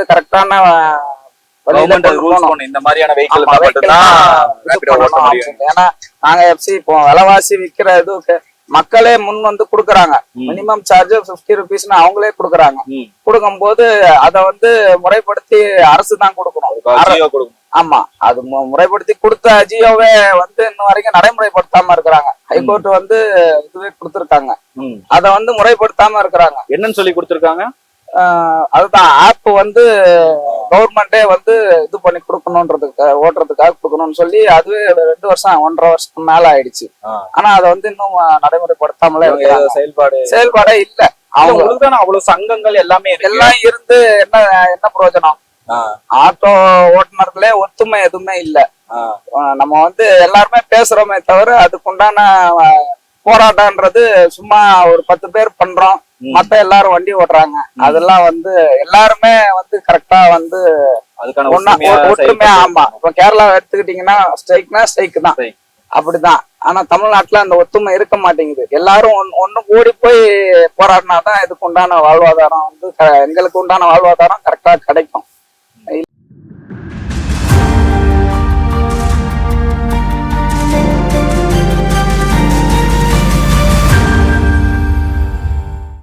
வந்து கரெக்டான இந்த மாதிரியான வெஹிக்கிள் மட்டும்தான் ஓட்ட முடியும். ஏன்னா நாங்க எஃப்சி இப்போ விலைவாசி விக்கிற இது மக்களே முன் வந்து குடுக்குறாங்க. மினிமம் சார்ஜ் 50 rupees அவங்களே குடுக்குறாங்க. கொடுக்கும் போது அதை வந்து முறைப்படுத்தி அரசு தான் கொடுக்கணும். ஆமா, அது முறைப்படுத்தி கொடுத்த ஜியோவே வந்து இன்னும் வரைக்கும் நடைமுறைப்படுத்தாம இருக்கிறாங்க. ஹைகோர்ட் வந்து இதுவே கொடுத்திருக்காங்க, அத வந்து முறைப்படுத்தாம இருக்கிறாங்க. என்னன்னு சொல்லி கொடுத்திருக்காங்க? அதுதான் ஆப் வந்து கவர்மெண்டே வந்து இது பண்ணி கொடுக்கணும்ன்றதுக்கு ஓட்டுறதுக்காக கொடுக்கணும்னு சொல்லி அதுவே 2 வருஷம் 1.5 வருஷத்துக்கு மேல ஆயிடுச்சு. ஆனா அதை வந்து இன்னும் நடைமுறைப்படுத்தாமலே செயல்பாடே இல்ல. அவங்களுக்கு அவ்வளவு சங்கங்கள் எல்லாமே எல்லாம் இருந்து என்ன பிரயோஜனம்? ஆட்டோ ஓட்டுநர்களே ஒத்துமை எதுவுமே இல்ல. நம்ம வந்து எல்லாருமே பேசுறோமே தவிர அதுக்குண்டான போராட்டம்ன்றது சும்மா ஒரு 10 பேர் பண்றோம், மத்த எல்லாரும் வண்டி ஓட்டுறாங்க. அதெல்லாம் வந்து எல்லாருமே வந்து கரெக்டா வந்து ஒற்றுமையா. ஆமா, இப்ப கேரளா எடுத்துக்கிட்டீங்கன்னா ஸ்ட்ரைக்னா ஸ்ட்ரைக் தான், அப்படிதான். ஆனா தமிழ்நாட்டுல அந்த ஒத்துமை இருக்க மாட்டேங்குது. எல்லாரும் ஒண்ணு கூடி போய் போராடினாதான் இதுக்கு உண்டான வாழ்வாதாரம் வந்து எங்களுக்கு உண்டான வாழ்வாதாரம் கரெக்டா கிடைக்கும்.